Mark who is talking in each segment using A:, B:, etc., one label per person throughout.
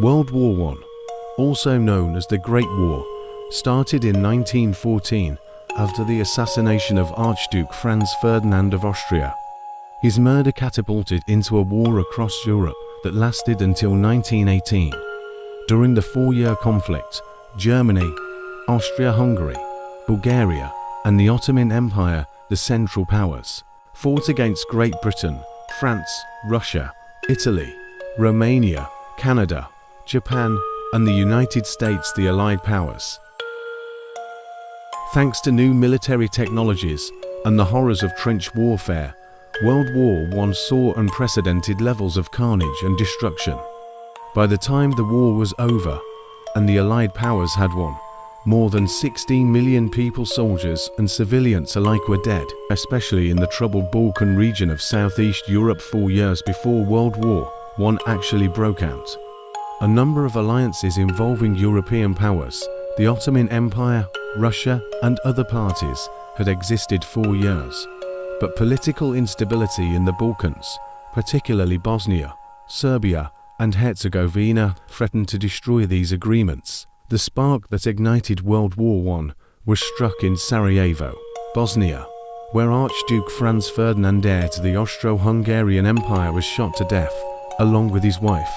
A: World War I, also known as the Great War, started in 1914 after the assassination of Archduke Franz Ferdinand of Austria. His murder catapulted into a war across Europe that lasted until 1918. During the four-year conflict, Germany, Austria-Hungary, Bulgaria, and the Ottoman Empire, the Central Powers, fought against Great Britain, France, Russia, Italy, Romania, Canada, Japan, and the United States, the Allied Powers. Thanks to new military technologies and the horrors of trench warfare, World War I saw unprecedented levels of carnage and destruction. By the time the war was over, and the Allied Powers had won, more than 16 million people, soldiers and civilians alike, were dead, especially in the troubled Balkan region of Southeast Europe 4 years before World War I actually broke out. A number of alliances involving European powers, the Ottoman Empire, Russia, and other parties, had existed 4 years. But political instability in the Balkans, particularly Bosnia, Serbia, and Herzegovina, threatened to destroy these agreements. The spark that ignited World War I was struck in Sarajevo, Bosnia, where Archduke Franz Ferdinand, heir to the Austro-Hungarian Empire, was shot to death, along with his wife,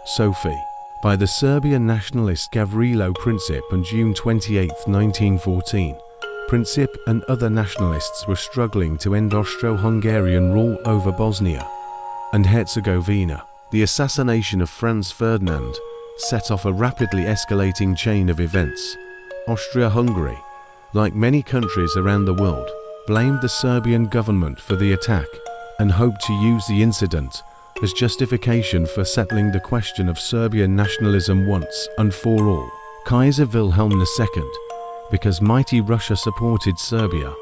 A: Sophie, by the Serbian nationalist Gavrilo Princip on June 28, 1914. Princip and other nationalists were struggling to end Austro-Hungarian rule over Bosnia and Herzegovina. The assassination of Franz Ferdinand set off a rapidly escalating chain of events. Austria-Hungary, like many countries around the world, blamed the Serbian government for the attack and hoped to use the incident as justification for settling the question of Serbian nationalism once and for all. Kaiser Wilhelm II, because mighty Russia supported Serbia,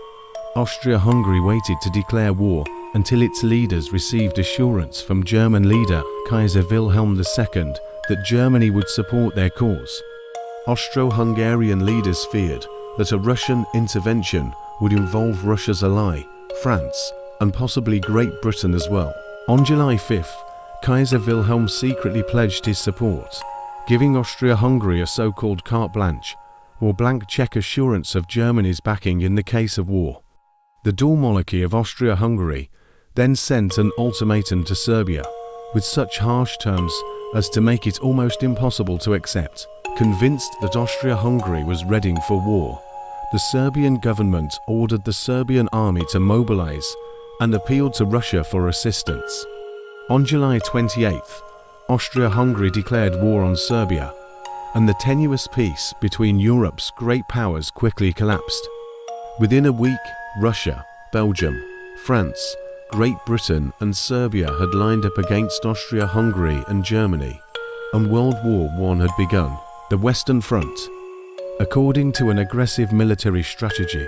A: Austria-Hungary waited to declare war until its leaders received assurance from German leader Kaiser Wilhelm II that Germany would support their cause. Austro-Hungarian leaders feared that a Russian intervention would involve Russia's ally, France, and possibly Great Britain as well. On July 5th, Kaiser Wilhelm secretly pledged his support, giving Austria-Hungary a so-called carte blanche, or blank check assurance of Germany's backing in the case of war. The dual monarchy of Austria-Hungary then sent an ultimatum to Serbia, with such harsh terms as to make it almost impossible to accept. Convinced that Austria-Hungary was readying for war, the Serbian government ordered the Serbian army to mobilize and appealed to Russia for assistance. On July 28th, Austria-Hungary declared war on Serbia, and the tenuous peace between Europe's great powers quickly collapsed. Within a week, Russia, Belgium, France, Great Britain and Serbia had lined up against Austria-Hungary and Germany, and World War I had begun. The Western Front, according to an aggressive military strategy,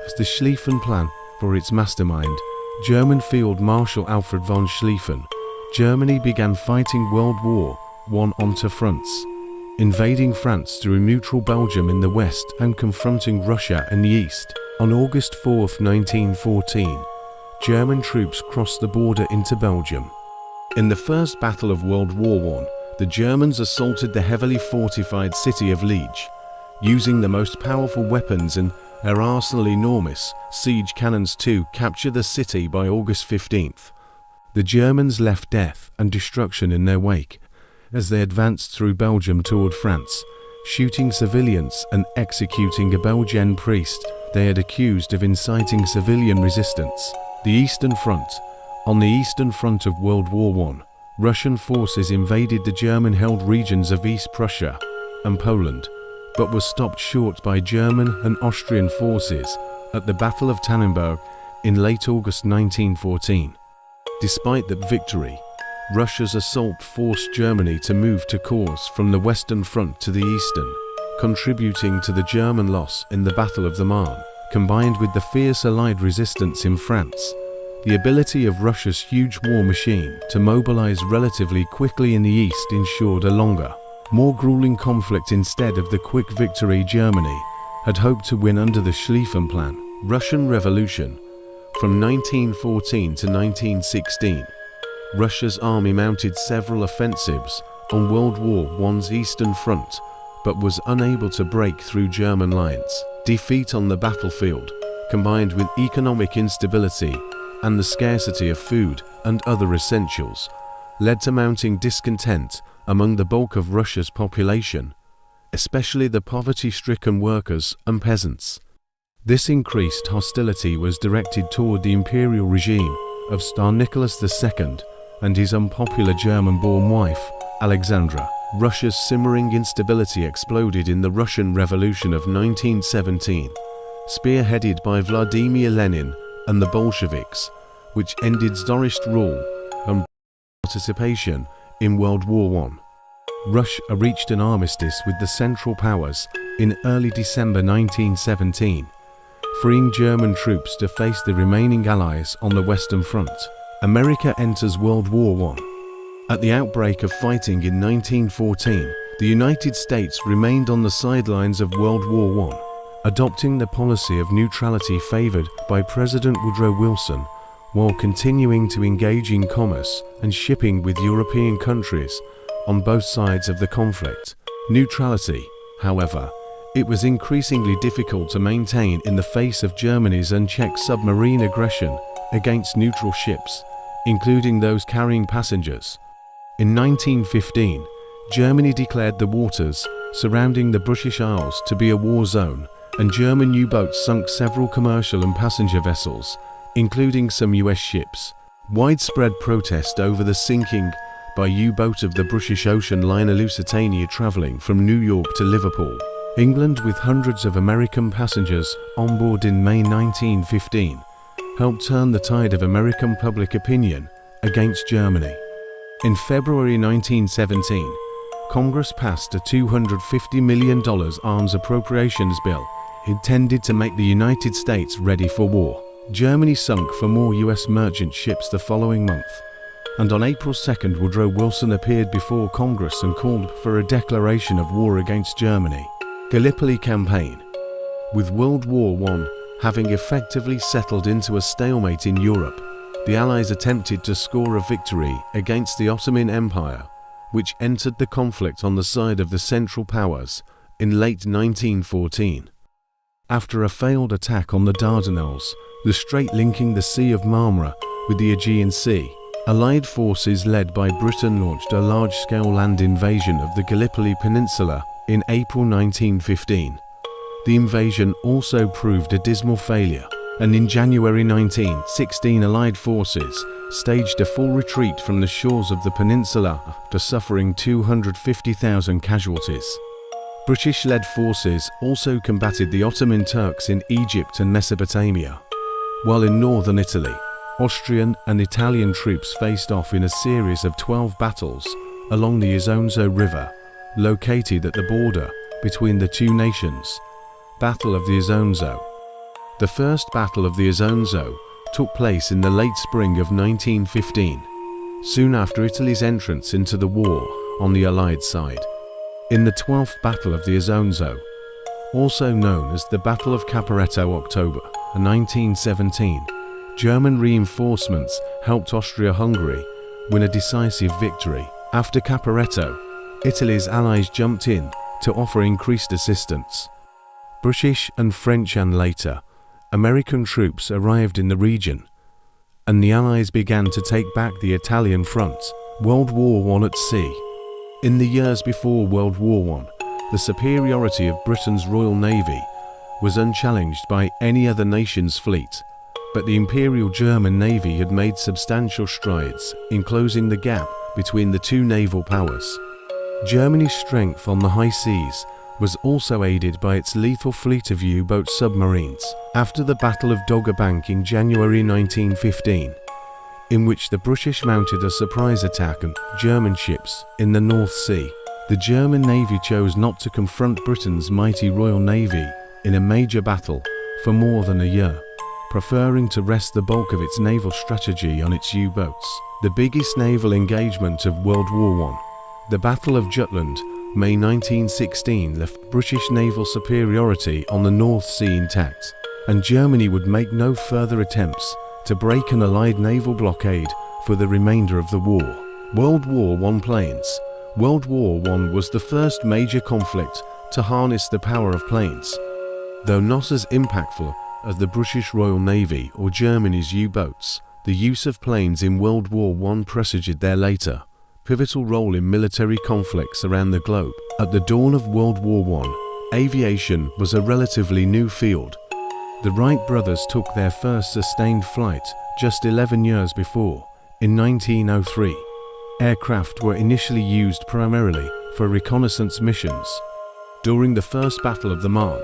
A: was the Schlieffen Plan. For its mastermind, German Field Marshal Alfred von Schlieffen, Germany began fighting World War I on two fronts, invading France through neutral Belgium in the west and confronting Russia in the east. On August 4, 1914, German troops crossed the border into Belgium. In the First Battle of World War I, the Germans assaulted the heavily fortified city of Liege, using the most powerful weapons and their arsenal enormous siege cannons to capture the city by August 15th. The Germans left death and destruction in their wake as they advanced through Belgium toward France, shooting civilians and executing a Belgian priest they had accused of inciting civilian resistance. The Eastern Front. On the Eastern Front of World War I, Russian forces invaded the German-held regions of East Prussia and Poland, but were stopped short by German and Austrian forces at the Battle of Tannenberg in late August 1914. Despite that victory, Russia's assault forced Germany to move to course from the Western Front to the Eastern, contributing to the German loss in the Battle of the Marne. Combined with the fierce Allied resistance in France, the ability of Russia's huge war machine to mobilize relatively quickly in the east ensured a longer, more grueling conflict instead of the quick victory Germany had hoped to win under the Schlieffen Plan. Russian Revolution. From 1914 to 1916, Russia's army mounted several offensives on World War I's Eastern Front, but was unable to break through German lines. Defeat on the battlefield, combined with economic instability and the scarcity of food and other essentials, led to mounting discontent among the bulk of Russia's population, especially the poverty-stricken workers and peasants. This increased hostility was directed toward the imperial regime of Tsar Nicholas II and his unpopular German-born wife, Alexandra. Russia's simmering instability exploded in the Russian Revolution of 1917, spearheaded by Vladimir Lenin and the Bolsheviks, which ended Tsarist rule and participation in World War I. Russia reached an armistice with the Central Powers in early December 1917, freeing German troops to face the remaining Allies on the Western Front. America enters World War I. At the outbreak of fighting in 1914, the United States remained on the sidelines of World War I, adopting the policy of neutrality favored by President Woodrow Wilson, while continuing to engage in commerce and shipping with European countries on both sides of the conflict. Neutrality, however, it was increasingly difficult to maintain in the face of Germany's unchecked submarine aggression against neutral ships, including those carrying passengers. In 1915, Germany declared the waters surrounding the British Isles to be a war zone, and German U-boats sunk several commercial and passenger vessels, including some US ships. Widespread protest over the sinking by U-boat of the British ocean liner Lusitania travelling from New York to Liverpool, England, with hundreds of American passengers on board in May 1915, helped turn the tide of American public opinion against Germany. In February 1917, Congress passed a $250 million arms appropriations bill intended to make the United States ready for war. Germany sunk 4 more US merchant ships the following month, and on April 2nd Woodrow Wilson appeared before Congress and called for a declaration of war against Germany. Gallipoli Campaign. With World War I having effectively settled into a stalemate in Europe, the Allies attempted to score a victory against the Ottoman Empire, which entered the conflict on the side of the Central Powers in late 1914. After a failed attack on the Dardanelles, the strait linking the Sea of Marmara with the Aegean Sea, Allied forces led by Britain launched a large-scale land invasion of the Gallipoli Peninsula in April 1915. The invasion also proved a dismal failure, and in January 1916 Allied forces staged a full retreat from the shores of the peninsula after suffering 250,000 casualties. British-led forces also combated the Ottoman Turks in Egypt and Mesopotamia, while in northern Italy, Austrian and Italian troops faced off in a series of 12 battles along the Isonzo River, located at the border between the two nations. Battle of the Isonzo. The First Battle of the Isonzo took place in the late spring of 1915, soon after Italy's entrance into the war on the Allied side. In the 12th Battle of the Isonzo, also known as the Battle of Caporetto, October 1917, German reinforcements helped Austria-Hungary win a decisive victory. After Caporetto, Italy's allies jumped in to offer increased assistance. British and French and later American troops arrived in the region, and the Allies began to take back the Italian front. World War I at sea. In the years before World War I, the superiority of Britain's Royal Navy was unchallenged by any other nation's fleet, but the Imperial German Navy had made substantial strides in closing the gap between the two naval powers. Germany's strength on the high seas was also aided by its lethal fleet of U-boat submarines after the Battle of Dogger Bank in January 1915, in which the British mounted a surprise attack on German ships in the North Sea. The German Navy chose not to confront Britain's mighty Royal Navy in a major battle for more than a year, preferring to rest the bulk of its naval strategy on its U-boats. The biggest naval engagement of World War I, the Battle of Jutland, May 1916, left British naval superiority on the North Sea intact, and Germany would make no further attempts to break an Allied naval blockade for the remainder of the war. World War I planes World War I was the first major conflict to harness the power of planes. Though not as impactful as the British Royal Navy or Germany's U-boats, the use of planes in World War I presaged their later, pivotal role in military conflicts around the globe. At the dawn of World War I, aviation was a relatively new field. The Wright brothers took their first sustained flight just 11 years before, in 1903. Aircraft were initially used primarily for reconnaissance missions. During the First Battle of the Marne,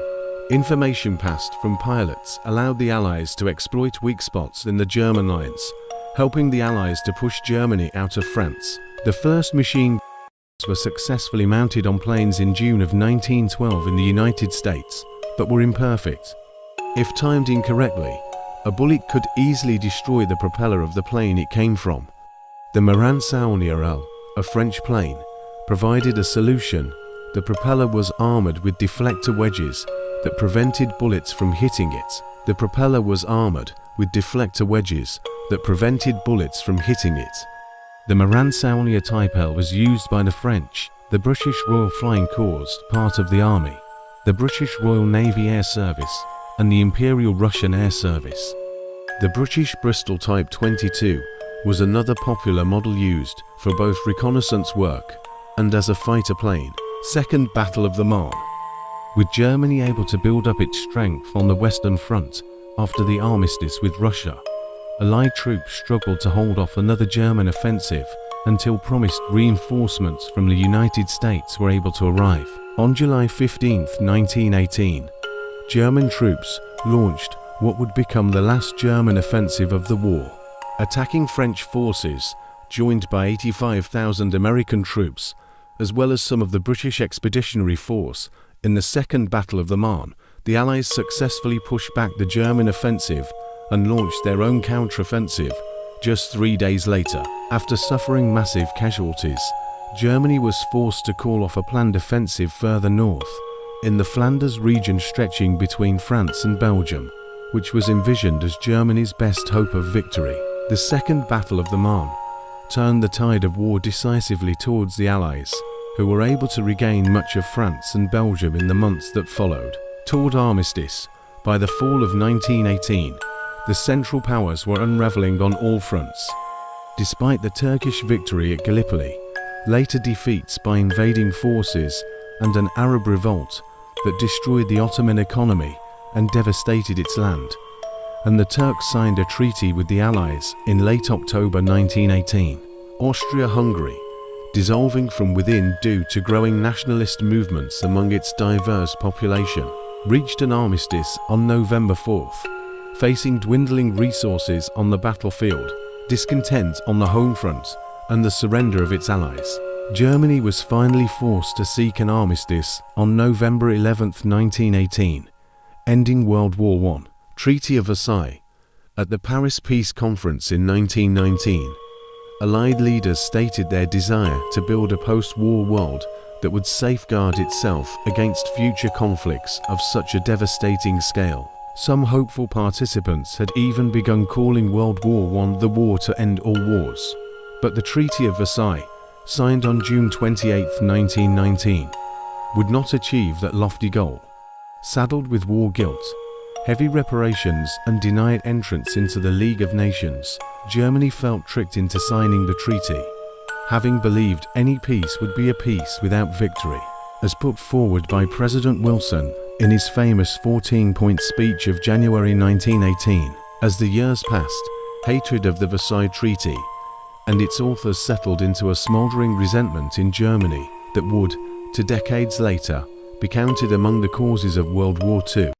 A: information passed from pilots allowed the Allies to exploit weak spots in the German lines, helping the Allies to push Germany out of France. The first machine guns were successfully mounted on planes in June of 1912 in the United States, but were imperfect. If timed incorrectly, a bullet could easily destroy the propeller of the plane it came from. The Morane Saunier L, a French plane, provided a solution. The propeller was armored with deflector wedges that prevented bullets from hitting it. The propeller was armored with deflector wedges that prevented bullets from hitting it. The Morane Saunier Type L was used by the French, the British Royal Flying Corps, part of the Army, the British Royal Navy Air Service, and the Imperial Russian Air Service. The British Bristol Type 22 was another popular model used for both reconnaissance work and as a fighter plane. Second Battle of the Marne. With Germany able to build up its strength on the Western Front after the armistice with Russia, Allied troops struggled to hold off another German offensive until promised reinforcements from the United States were able to arrive. On July 15, 1918, German troops launched what would become the last German offensive of the war, attacking French forces joined by 85,000 American troops, as well as some of the British Expeditionary Force. In the Second Battle of the Marne, the Allies successfully pushed back the German offensive and launched their own counteroffensive just 3 days later. After suffering massive casualties, Germany was forced to call off a planned offensive further north, in the Flanders region stretching between France and Belgium, which was envisioned as Germany's best hope of victory. The Second Battle of the Marne turned the tide of war decisively towards the Allies, who were able to regain much of France and Belgium in the months that followed. Toward armistice, by the fall of 1918, the Central Powers were unraveling on all fronts. Despite the Turkish victory at Gallipoli, later defeats by invading forces, and an Arab revolt that destroyed the Ottoman economy and devastated its land, and the Turks signed a treaty with the Allies in late October 1918. Austria-Hungary, dissolving from within due to growing nationalist movements among its diverse population, reached an armistice on November 4th. Facing dwindling resources on the battlefield, discontent on the home front, and the surrender of its allies, Germany was finally forced to seek an armistice on November 11, 1918, ending World War I. Treaty of Versailles. At the Paris Peace Conference in 1919, Allied leaders stated their desire to build a post-war world that would safeguard itself against future conflicts of such a devastating scale. Some hopeful participants had even begun calling World War I the war to end all wars. But the Treaty of Versailles, signed on June 28, 1919, would not achieve that lofty goal. Saddled with war guilt, heavy reparations, and denied entrance into the League of Nations, Germany felt tricked into signing the treaty, having believed any peace would be a peace without victory. As put forward by President Wilson in his famous 14-point speech of January 1918, as the years passed, hatred of the Versailles Treaty and its authors settled into a smoldering resentment in Germany that would, to decades later, be counted among the causes of World War II.